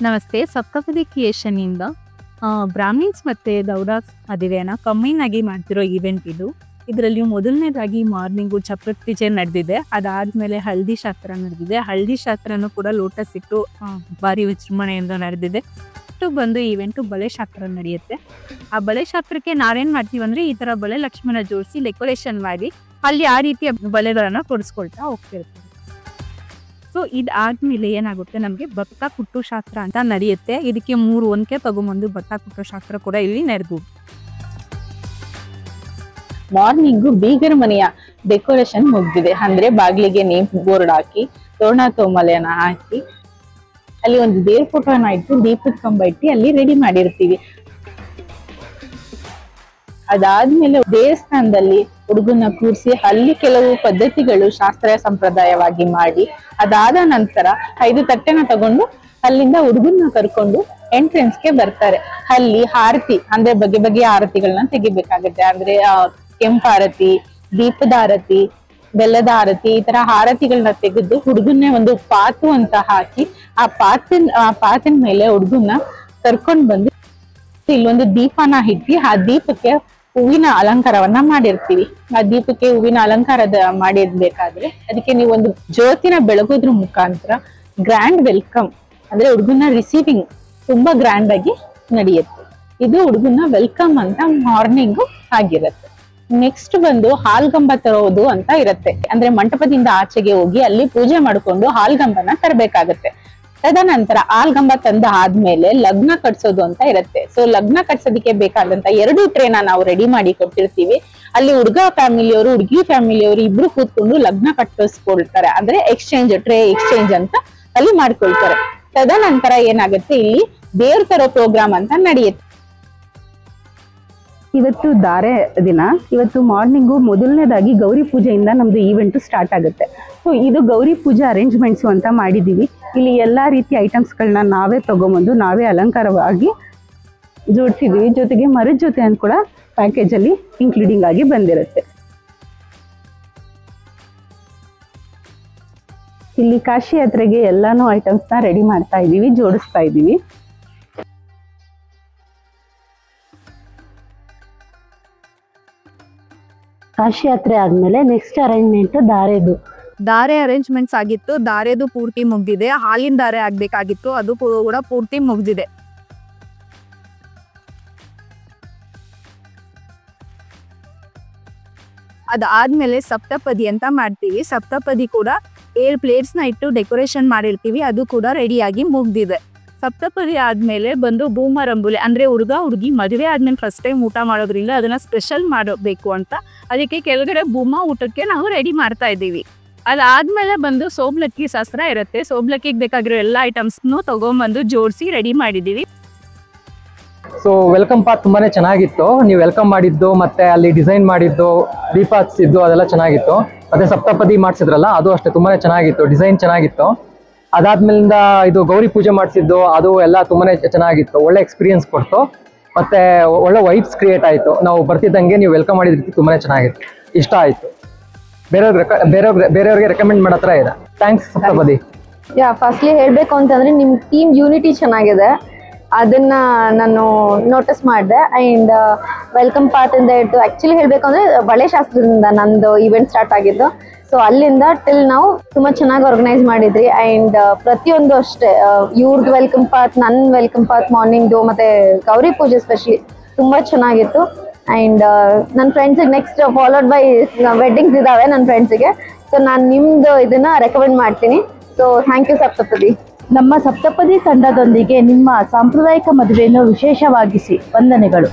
ನಮಸ್ತೆ. ಸಪ್ತಪದಿ ಕ್ರಿಯೇಷನ್ ಇಂದ ಬ್ರಾಹ್ಮಿನ್ಸ್ ಮತ್ತೆ ದೌರಾಸ್ ಮದುವೆನ ಕಂಬೈನ್ ಆಗಿ ಮಾಡ್ತಿರೋ ಈವೆಂಟ್ ಇದು. ಇದರಲ್ಲಿ ಮೊದಲನೇದಾಗಿ ಮಾರ್ನಿಂಗು ಚಪ್ರತಿಜೆ ನಡೆದಿದೆ. ಅದಾದ್ಮೇಲೆ ಹಳದಿ ಶಾಸ್ತ್ರ ನಡೆದಿದೆ. ಹಳದಿ ಶಾಸ್ತ್ರನೂ ಕೂಡ ಲೋಟಸ್ ಇಟ್ಟು ಭಾರಿ ವಿಜೃಂಭಣೆಯಿಂದ ನಡೆದಿದೆ. ಬಂದು ಈವೆಂಟು ಬಳೆ ಶಾಸ್ತ್ರ ನಡೆಯುತ್ತೆ. ಆ ಬಳೆ ಶಾಸ್ತ್ರಕ್ಕೆ ನಾವೇನ್ ಮಾಡ್ತೀವಿ ಅಂದ್ರೆ ಈ ತರ ಬಳೆ ಲಕ್ಷ್ಮಣ ಜೋಡಿಸಿ ಡೆಕೋರೇಷನ್ ಮಾಡಿ ಅಲ್ಲಿ ಆ ರೀತಿಯ ಬಳೆಗಳನ್ನ ಕೊಡಿಸ್ಕೊಳ್ತಾ ಹೋಗ್ತಿರ್ತೀವಿ. ಸೊ ಇದಾದ್ಮೇಲೆ ಏನಾಗುತ್ತೆ, ನಮಗೆ ಭತ್ತ ಕುಟ್ಟು ಶಾಸ್ತ್ರ ಅಂತ ನಡೆಯುತ್ತೆ. ಇದಕ್ಕೆ 3 ಒನಕೆ ತಗೊಂಬಂದು ಭತ್ತ ಕುಟ್ಟೋ ಶಾಸ್ತ್ರ ಕೂಡ ಇಲ್ಲಿ ನಡೆದು ಮಾರ್ನಿಂಗು ಬೀಗರ ಮನೆಯ ಡೆಕೋರೇಷನ್ ಮುಗ್ದಿದೆ. ಅಂದ್ರೆ ಬಾಗಿಲಿಗೆ ನೇಮ್ ಬೋರ್ಡ್ ಹಾಕಿ ತೋರಣ ತೋಮಲೆಯನ್ನ ಹಾಕಿ ಅಲ್ಲಿ ಒಂದು ದೇವ್ರ ಫೋಟೋನ ಇಟ್ಟು ದೀಪದ ಕಂಬ ಇಟ್ಟು ಅಲ್ಲಿ ರೆಡಿ ಮಾಡಿರ್ತೀವಿ. ಅದಾದ್ಮೇಲೆ ದೇವಸ್ಥಾನದಲ್ಲಿ ಹುಡುಗನ ಕೂರಿಸಿ ಅಲ್ಲಿ ಕೆಲವು ಪದ್ಧತಿಗಳು ಶಾಸ್ತ್ರೀಯ ಸಂಪ್ರದಾಯವಾಗಿ ಮಾಡಿ ಅದಾದ ನಂತರ 5 ತಟ್ಟೆನ ತಗೊಂಡು ಅಲ್ಲಿಂದ ಹುಡುಗನ ಕರ್ಕೊಂಡು ಎಂಟ್ರೆನ್ಸ್ಗೆ ಬರ್ತಾರೆ. ಅಲ್ಲಿ ಆರತಿ ಅಂದ್ರೆ ಬಗೆ ಬಗೆಯ ಆರತಿಗಳನ್ನ ತೆಗಿಬೇಕಾಗುತ್ತೆ. ಅಂದ್ರೆ ಕೆಂಪು ಆರತಿ, ದೀಪದ ಆರತಿ, ಬೆಲ್ಲದ ಆರತಿ, ಈ ತರ ಆರತಿಗಳನ್ನ ತೆಗೆದು ಹುಡುಗನ್ನೇ ಒಂದು ಪಾತು ಅಂತ ಹಾಕಿ ಆ ಪಾತಿನ ಮೇಲೆ ಹುಡುಗನ್ನ ಕರ್ಕೊಂಡ್ ಬಂದು ಇಲ್ಲೊಂದು ದೀಪನ ಇಟ್ಟು ಆ ದೀಪಕ್ಕೆ ಹೂವಿನ ಅಲಂಕಾರವನ್ನ ಮಾಡಿರ್ತೀವಿ. ಆ ದೀಪಕ್ಕೆ ಹೂವಿನ ಅಲಂಕಾರದ ಮಾಡಿರ್ಬೇಕಾದ್ರೆ ಅದಕ್ಕೆ ನೀವು ಒಂದು ಜ್ಯೋತಿನ ಬೆಳಗೋದ್ರ ಮುಖಾಂತರ ಗ್ರ್ಯಾಂಡ್ ವೆಲ್ಕಮ್ ಅಂದ್ರೆ ಹುಡುಗನ ರಿಸೀವಿಂಗ್ ತುಂಬಾ ಗ್ರ್ಯಾಂಡ್ ಆಗಿ ನಡೆಯುತ್ತೆ. ಇದು ಹುಡುಗನ ವೆಲ್ಕಮ್ ಅಂತ ಮಾರ್ನಿಂಗ್ ಆಗಿರುತ್ತೆ. ನೆಕ್ಸ್ಟ್ ಬಂದು ಹಾಲ್ಗಂಬ ತರೋದು ಅಂತ ಇರುತ್ತೆ. ಅಂದ್ರೆ ಮಂಟಪದಿಂದ ಆಚೆಗೆ ಹೋಗಿ ಅಲ್ಲಿ ಪೂಜೆ ಮಾಡ್ಕೊಂಡು ಹಾಲ್ಗಂಬನ ತರಬೇಕಾಗತ್ತೆ. ತದನಂತರ ಹಾಲ್ಗಂಬ ತಂದ ಆದ್ಮೇಲೆ ಲಗ್ನ ಕಟ್ಸೋದು ಅಂತ ಇರುತ್ತೆ. ಸೊ ಲಗ್ನ ಕಟ್ಸೋದಕ್ಕೆ ಬೇಕಾದಂತ 2 ಟ್ರೇನ ನಾವು ರೆಡಿ ಮಾಡಿ ಕೊಟ್ಟಿರ್ತೀವಿ. ಅಲ್ಲಿ ಹುಡುಗ ಫ್ಯಾಮಿಲಿಯವರು ಹುಡುಗಿ ಫ್ಯಾಮಿಲಿಯವರು ಇಬ್ರು ಕೂತ್ಕೊಂಡು ಲಗ್ನ ಕಟ್ಟಿಸ್ಕೊಳ್ತಾರೆ. ಅಂದ್ರೆ ಟ್ರೇ ಎಕ್ಸ್ಚೇಂಜ್ ಅಂತ ಅಲ್ಲಿ ಮಾಡ್ಕೊಳ್ತಾರೆ. ತದನಂತರ ಏನಾಗುತ್ತೆ, ಇಲ್ಲಿ ದೇವ್ರ ತರೋ ಪ್ರೋಗ್ರಾಮ್ ಅಂತ ನಡೆಯುತ್ತೆ. ಇವತ್ತು ಧಾರೆ ದಿನ. ಇವತ್ತು ಮಾರ್ನಿಂಗು ಮೊದಲನೇದಾಗಿ ಗೌರಿ ಪೂಜೆಯಿಂದ ನಮ್ದು ಈವೆಂಟ್ ಸ್ಟಾರ್ಟ್ ಆಗುತ್ತೆ. ಸೊ ಇದು ಗೌರಿ ಪೂಜೆ ಅರೇಂಜ್ಮೆಂಟ್ಸು ಅಂತ ಮಾಡಿದ್ದೀವಿ. ಇಲ್ಲಿ ಎಲ್ಲಾ ರೀತಿಯ ಐಟಮ್ಸ್ಗಳನ್ನ ನಾವೇ ತಗೊಂಬಂದು ನಾವೇ ಅಲಂಕಾರವಾಗಿ ಜೋಡಿಸಿದೀವಿ. ಜೊತೆಗೆ ಮರದ ಜೊತೆ ಅಂತ ಕೂಡ ಪ್ಯಾಕೇಜ್ ಅಲ್ಲಿ ಇನ್ಕ್ಲೂಡಿಂಗ್ ಆಗಿ ಬಂದಿರುತ್ತೆ. ಇಲ್ಲಿ ಕಾಶಿ ಯಾತ್ರೆಗೆ ಎಲ್ಲಾನು ಐಟಮ್ಸ್ನ ರೆಡಿ ಮಾಡ್ತಾ ಇದೀವಿ, ಜೋಡಿಸ್ತಾ ಇದೀವಿ. ಕಾಶಿ ಯಾತ್ರೆ ಆದ್ಮೇಲೆ ನೆಕ್ಸ್ಟ್ ಅರೇಂಜ್ಮೆಂಟ್ ಧಾರೆ ಅರೇಂಜ್ಮೆಂಟ್ಸ್ ಆಗಿತ್ತು. ಧಾರೆದು ಪೂರ್ತಿ ಮುಗ್ದಿದೆ. ಹಾಲಿನ ಧಾರೆ ಆಗ್ಬೇಕಾಗಿತ್ತು, ಅದು ಕೂಡ ಪೂರ್ತಿ ಮುಗ್ದಿದೆ. ಅದಾದ್ಮೇಲೆ ಸಪ್ತಪದಿ ಅಂತ ಮಾಡ್ತೀವಿ. ಸಪ್ತಪದಿ ಕೂಡ 7 ಪ್ಲೇಟ್ಸ್ ನ ಇಟ್ಟು ಡೆಕೋರೇಷನ್ ಮಾಡಿರ್ತೀವಿ. ಅದು ಕೂಡ ರೆಡಿಯಾಗಿ ಮುಗ್ದಿದೆ. ಸಪ್ತಪದಿ ಆದ್ಮೇಲೆ ಬಂದು ಬೂಮರಂಬುಲೆ ಅಂದ್ರೆ ಹುಡುಗ ಹುಡುಗಿ ಮದುವೆ ಆದ್ಮೇಲೆ ಫಸ್ಟ್ ಟೈಮ್ ಊಟ ಮಾಡೋದ್ರಿಂದ ಅದನ್ನ ಸ್ಪೆಷಲ್ ಮಾಡಬೇಕು ಅಂತ ಅದಕ್ಕೆ ಕೆಳಗಡೆ ಬೂಮ ಊಟಕ್ಕೆ ನಾವು ರೆಡಿ ಮಾಡ್ತಾ ಇದ್ದೀವಿ. ಅದಾದ್ಮೇಲೆ ಬಂದು ಸೋಬ್ಲಕ್ಕಿ ಶಾಸ್ತ್ರ ಇರುತ್ತೆ. ಸೋಬ್ಲಕ್ಕಿಗೆ ಬೇಕಾಗಿರೋ ಎಲ್ಲ ಐಟಮ್ಸ್ನು ತಗೊಂಡ್ಬಂದು ಜೋಡಿಸಿ ರೆಡಿ ಮಾಡಿದ್ದೀವಿ. ಸೊ ವೆಲ್ಕಮ್ ಪಾತ್ ತುಂಬಾನೇ ಚೆನ್ನಾಗಿತ್ತು. ನೀವು ವೆಲ್ಕಮ್ ಮಾಡಿದ್ದು ಮತ್ತೆ ಅಲ್ಲಿ ಡಿಸೈನ್ ಮಾಡಿದ್ದು, ದೀಪ ಹಚ್ಚಿದ್ದು ಅದೆಲ್ಲ ಚೆನ್ನಾಗಿತ್ತು. ಮತ್ತೆ ಸಪ್ತಪದಿ ಮಾಡಿಸಿದ್ರಲ್ಲ ಅದು ಅಷ್ಟೇ ತುಂಬಾನೇ ಚೆನ್ನಾಗಿತ್ತು, ಡಿಸೈನ್ ಚೆನ್ನಾಗಿತ್ತು. ಅದಾದ್ಮೇಲಿಂದ ಇದು ಗೌರಿ ಪೂಜೆ ಮಾಡಿಸಿದ್ದು ಅದು ಎಲ್ಲ ತುಂಬಾನೇ ಚೆನ್ನಾಗಿತ್ತು. ಒಳ್ಳೆ ಎಕ್ಸ್ಪೀರಿಯನ್ಸ್ ಕೊಡ್ತು. ಮತ್ತೆ ಒಳ್ಳೆ ವೈಬ್ಸ್ ಕ್ರಿಯೇಟ್ ಆಯಿತು. ನಾವು ಬರ್ತಿದ್ದಂಗೆ ನೀವು ವೆಲ್ಕಮ್ ಮಾಡಿದ ರೀತಿ ತುಂಬಾನೇ ಚೆನ್ನಾಗಿತ್ತು, ಇಷ್ಟ ಆಯಿತು. ಬೇರೆಯವ್ರಿಗೆ ರೆಕಮೆಂಡ್ ಮಾಡೋ ಥರ ಇದೆ. ಥ್ಯಾಂಕ್ಸ್ ಸಪ್ತಪದಿ. ಫಸ್ಟ್ಲಿ ಹೇಳಬೇಕು ಅಂತಂದ್ರೆ ನಿಮ್ಮ ಟೀಮ್ ಯೂನಿಟಿ ಚೆನ್ನಾಗಿದೆ, ಅದನ್ನ ನಾನು ನೋಟಿಸ್ ಮಾಡಿದೆ. ಆ್ಯಂಡ್ ವೆಲ್ಕಮ್ ಪಾರ್ಟ್ ಇಂದ ಇಟ್ಟು ಆ್ಯಕ್ಚುಲಿ ಹೇಳಬೇಕು ಅಂದರೆ ಬಳೆ ಶಾಸ್ತ್ರದಿಂದ ನಂದು ಈವೆಂಟ್ ಸ್ಟಾರ್ಟ್ ಆಗಿದ್ದು. ಸೊ ಅಲ್ಲಿಂದ ಟಿಲ್ ನಾವು ತುಂಬ ಚೆನ್ನಾಗಿ ಆರ್ಗನೈಸ್ ಮಾಡಿದ್ರಿ. ಆ್ಯಂಡ್ ಪ್ರತಿಯೊಂದು ಅಷ್ಟೇ ಇವ್ರದ್ದು ವೆಲ್ಕಮ್ ಪಾರ್ಟ್, ನನ್ನ ವೆಲ್ಕಮ್ ಪಾರ್ಟ್ ಮಾರ್ನಿಂಗ್ದು ಮತ್ತು ಗೌರಿ ಪೂಜೆ ಸ್ಪೆಷಲಿ ತುಂಬ ಚೆನ್ನಾಗಿತ್ತು. ಆ್ಯಂಡ್ ನನ್ನ ಫ್ರೆಂಡ್ಸಿಗೆ ನೆಕ್ಸ್ಟ್ ಫಾಲೋಡ್ ಬೈ ವೆಡ್ಡಿಂಗ್ಸ್ ಇದ್ದಾವೆ ನನ್ನ ಫ್ರೆಂಡ್ಸಿಗೆ. ಸೊ ನಾನು ನಿಮ್ಮದು ಇದನ್ನು ರೆಕಮೆಂಡ್ ಮಾಡ್ತೀನಿ. ಸೊ ಥ್ಯಾಂಕ್ ಯು ಸಪ್ತಪದಿ. ನಮ್ಮ ಸಪ್ತಪದಿ ತಂಡದೊಂದಿಗೆ ನಿಮ್ಮ ಸಾಂಪ್ರದಾಯಿಕ ಮದುವೆಯನ್ನು ವಿಶೇಷವಾಗಿಸಿ ವಂದನೆಗಳು.